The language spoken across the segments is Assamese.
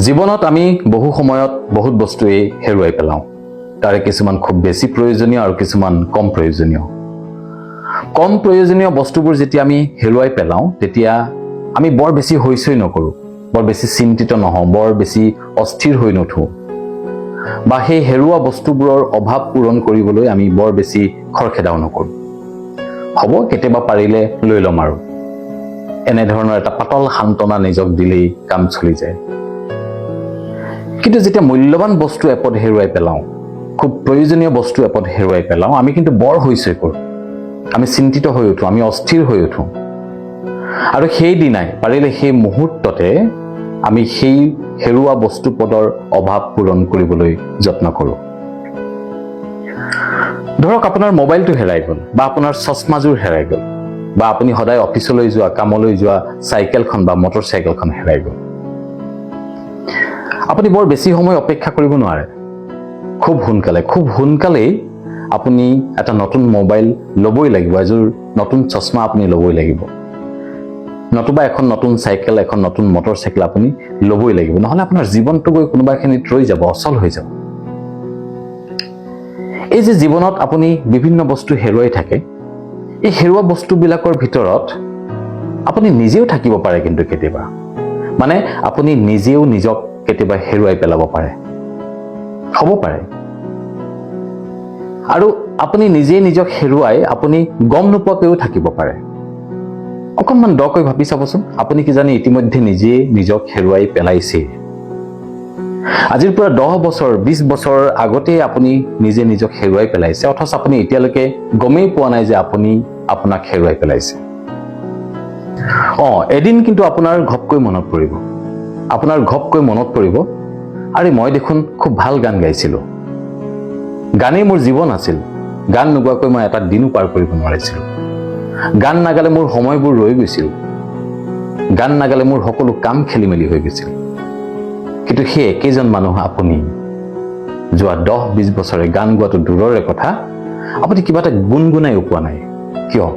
জীৱনত আমি বহু সময়ত বহুত বস্তুৱে হেৰুৱাই পেলাওঁ। তাৰে কিছুমান খুব বেছি প্ৰয়োজনীয় আৰু কিছুমান কম প্ৰয়োজনীয়। কম প্ৰয়োজনীয় বস্তুবোৰ যেতিয়া আমি হেৰুৱাই পেলাওঁ তেতিয়া আমি বৰ বেছি হৈচৈ নকৰোঁ, বৰ বেছি চিন্তিত নহওঁ, বৰ বেছি অস্থিৰ হৈ নুঠোঁ, বা সেই হেৰুৱা বস্তুবোৰৰ অভাৱ পূৰণ কৰিবলৈ আমি বৰ বেছি খৰখেদাও নকৰোঁ। হ'ব, কেতিয়াবা পাৰিলে লৈ ল'ম আৰু এনেধৰণৰ এটা পাতল সান্তনা নিজক দিলেই কাম চলি যায়। কিন্তু যেতিয়া মূল্যৱান বস্তু এপদ হেৰুৱাই পেলাওঁ, খুব প্ৰয়োজনীয় বস্তু এপদ হেৰুৱাই পেলাওঁ, আমি কিন্তু বৰ হৈচৈ কৰোঁ, আমি চিন্তিত হৈ উঠোঁ, আমি অস্থিৰ হৈ উঠোঁ। আৰু সেইদিনাই পাৰিলে সেই মুহূৰ্ততে আমি সেই হেৰুৱা বস্তু পদৰ অভাৱ পূৰণ কৰিবলৈ যত্ন কৰোঁ। ধৰক আপোনাৰ মোবাইলটো হেৰাই গ'ল, বা আপোনাৰ চশমাযোৰ হেৰাই গ'ল, বা আপুনি সদায় অফিচলৈ যোৱা, কামলৈ যোৱা চাইকেলখন বা মটৰ চাইকেলখন হেৰাই গ'ল। আপুনি বৰ বেছি সময় অপেক্ষা কৰিব নোৱাৰে। খুব সোনকালেই আপুনি এটা নতুন মোবাইল ল'বই লাগিব, এযোৰ নতুন চশমা আপুনি ল'বই লাগিব, নতুবা এখন নতুন চাইকেল, এখন নতুন মটৰ চাইকেল আপুনি ল'বই লাগিব, নহ'লে আপোনাৰ জীৱনটো গৈ কোনোবা খিনিত ৰৈ যাব, অচল হৈ যাব। এই যে জীৱনত আপুনি বিভিন্ন বস্তু হেৰুৱাই থাকে, এই হেৰুৱা বস্তুবিলাকৰ ভিতৰত আপুনি নিজেও থাকিব পাৰে, কিন্তু কেতিয়াবা মানে আপুনি নিজেও নিজক কেতিয়াবা হেৰুৱাই পেলাব পাৰে, হ'ব পাৰে। আৰু আপুনি নিজে নিজক হেৰুৱাই আপুনি গম নোপোৱাকৈও থাকিব পাৰে। অকণমান দকৈ ভাবি চাবচোন, আপুনি কিজানি ইতিমধ্যে নিজে নিজক হেৰুৱাই পেলাইছে। আজিৰ পৰা 10 বছৰ 20 বছৰ আগতেই আপুনি নিজে নিজক হেৰুৱাই পেলাইছে, অথচ আপুনি এতিয়ালৈকে গমেই পোৱা নাই যে আপুনি আপোনাক হেৰুৱাই পেলাইছে। এদিন কিন্তু আপোনাৰ ঘপকৈ মনত পৰিব, আৰে মই দেখোন খুব ভাল গান গাইছিলোঁ, গানেই মোৰ জীৱন আছিল, গান নোগোৱাকৈ মই এটা দিনো পাৰ কৰিব নোৱাৰিছিলোঁ, গান নাগালে মোৰ সময়বোৰ ৰৈ গৈছিল, গান নাগালে মোৰ সকলো কাম খেলি মেলি হৈ গৈছিল। কিন্তু সেই একেজন মানুহ আপুনি যোৱা 10-20 বছৰে গান গোৱাটো দূৰৰে কথা, আপুনি কিবা এটা গুণগুণাইও পোৱা নাই। কিয়?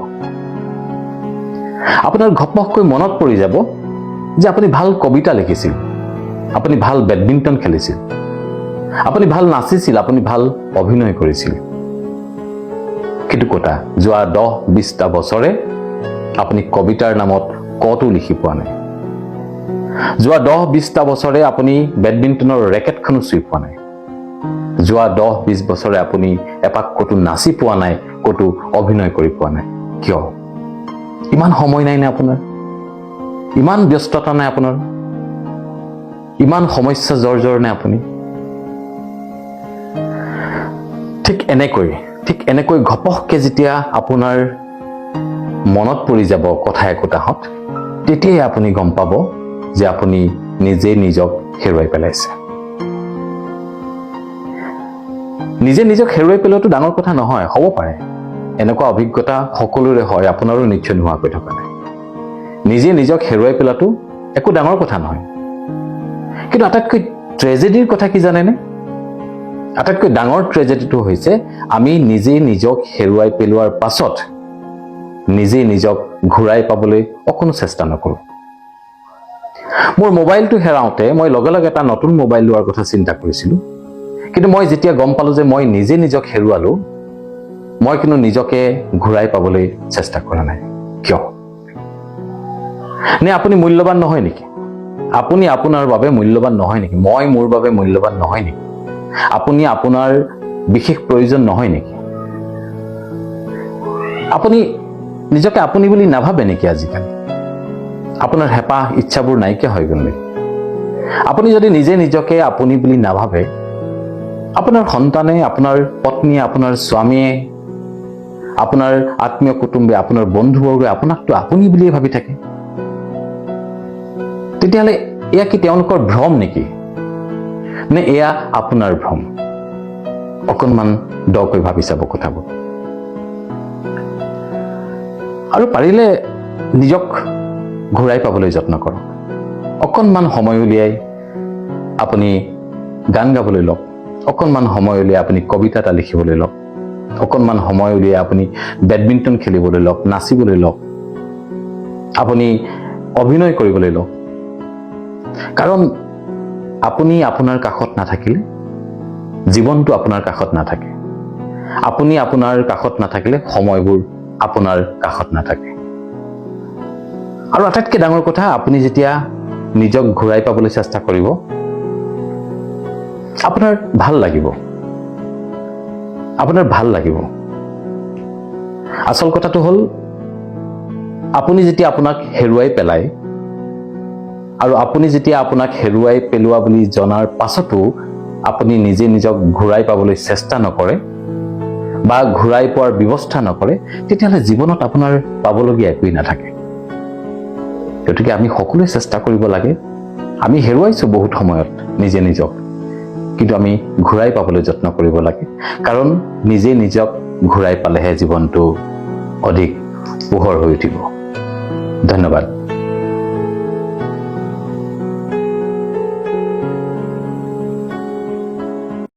আপোনাৰ ঘপককৈ মনত পৰি যাব যে আপুনি ভাল কবিতা লিখিছিল, আপুনি ভাল বেডমিণ্টন খেলিছিল, আপুনি ভাল নাচিছিল, আপুনি ভাল অভিনয় কৰিছিল। কিন্তু কতা যোৱা 10-20টা বছৰে আপুনি কবিতাৰ নামত কতো লিখি পোৱা নাই। যোৱা 10-20টা বছৰে আপুনি বেডমিণ্টনৰ ৰেকেটখনো চুই পোৱা নাই। যোৱা 10-20 বছৰে আপুনি এপাক ক'তো নাচি পোৱা নাই, ক'তো অভিনয় কৰি পোৱা নাই। কিয়? ইমান সময় নাই নে আপোনাৰ? ইমান ব্যস্ততা নাই আপোনাৰ? ইমান সমস্যা জৰ্জৰ নে আপুনি? ঠিক এনেকৈ ঘপককে যেতিয়া আপোনাৰ মনত পৰি যাব কথা একোটাহত, তেতিয়াই আপুনি গম পাব যে আপুনি নিজে নিজক হেৰুৱাই পেলাইছে। নিজে নিজক হেৰুৱাই পেলোৱাটো ডাঙৰ কথা নহয়, হ'ব পাৰে এনেকুৱা অভিজ্ঞতা সকলোৰে হয়, আপোনাৰো নিশ্চয় নোহোৱাকৈ থকা নাই। নিজে নিজক হেৰুৱাই পেলোৱাটো একো ডাঙৰ কথা নহয়। কিন্তু আটাইতকৈ ট্ৰেজেডিৰ কথা কি জানেনে? আটাইতকৈ ডাঙৰ ট্ৰেজেডিটো হৈছে আমি নিজে নিজক হেৰুৱাই পেলোৱাৰ পাছত নিজে নিজক ঘূৰাই পাবলৈ অকণো চেষ্টা নকৰোঁ। মোৰ মোবাইলটো হেৰাওঁতে মই লগে লগে এটা নতুন মোবাইল লোৱাৰ কথা চিন্তা কৰিছিলোঁ। কিন্তু মই যেতিয়া গম পালোঁ যে মই নিজে নিজক হেৰুৱালোঁ, মই কিন্তু নিজকে ঘূৰাই পাবলৈ চেষ্টা কৰা নাই। কিয়? নে আপুনি মূল্যৱান নহয় নেকি? আপুনি আপোনাৰ বাবে মূল্যৱান নহয় নেকি? মই মোৰ বাবে মূল্যৱান নহয় নেকি? আপুনি আপোনাৰ বিশেষ প্ৰয়োজন নহয় নেকি? আপুনি নিজকে আপুনি বুলি নাভাবে নেকি আজিকালি? আপোনাৰ হেঁপাহ ইচ্ছাবোৰ নাইকিয়া হৈ গ'ল নেকি? আপুনি যদি নিজে নিজকে আপুনি বুলি নাভাবে, আপোনাৰ সন্তানে, আপোনাৰ পত্নীয়ে, আপোনাৰ স্বামীয়ে, আপোনাৰ আত্মীয় কুটুম্বে, আপোনাৰ বন্ধুবৰ্গই আপোনাকতো আপুনি বুলিয়ে ভাবি থাকে। তেতিয়াহ'লে এয়া কি তেওঁলোকৰ ভ্ৰম নেকি? নে এয়া আপোনাৰ ভ্ৰম? অকণমান দকৈ ভাবি চাব কথাবোৰ। আৰু পাৰিলে নিজক ঘূৰাই পাবলৈ যত্ন কৰক। অকণমান সময় উলিয়াই আপুনি গান গাবলৈ লওক, অকণমান সময় উলিয়াই আপুনি কবিতা এটা লিখিবলৈ লওক, অকণমান সময় উলিয়াই আপুনি বেডমিণ্টন খেলিবলৈ লওক, নাচিবলৈ লওক, আপুনি অভিনয় কৰিবলৈ লওক। কাৰণ আপুনি আপোনাৰ কাষত নাথাকিলে জীৱনটো আপোনাৰ কাষত নাথাকে। আপুনি আপোনাৰ কাষত নাথাকিলে সময়বোৰ আপোনাৰ কাষত নাথাকে। আৰু আটাইতকৈ ডাঙৰ কথা, আপুনি যেতিয়া নিজক ঘূৰাই পাবলৈ চেষ্টা কৰিব, আপোনাৰ ভাল লাগিব। আপোনাৰ ভাল লাগিব। আচল কথাটো হ'ল, আপুনি যেতিয়া আপোনাক হেৰুৱাই পেলায় আৰু আপুনি যেতিয়া আপোনাক হেৰুৱাই পেলোৱা বুলি জনাৰ পাছতো আপুনি নিজে নিজক ঘূৰাই পাবলৈ চেষ্টা নকৰে বা ঘূৰাই পোৱাৰ ব্যৱস্থা নকৰে, তেতিয়াহ'লে জীৱনত আপোনাৰ পাবলগীয়া একোৱেই নাথাকে। গতিকে আমি সকলোৱে চেষ্টা কৰিব লাগে। আমি হেৰুৱাইছোঁ বহুত সময়ত নিজে নিজক, কিন্তু আমি ঘূৰাই পাবলৈ যত্ন কৰিব লাগে। কাৰণ নিজে নিজক ঘূৰাই পালেহে জীৱনটো অধিক পোহৰ হৈ উঠিব। ধন্যবাদ।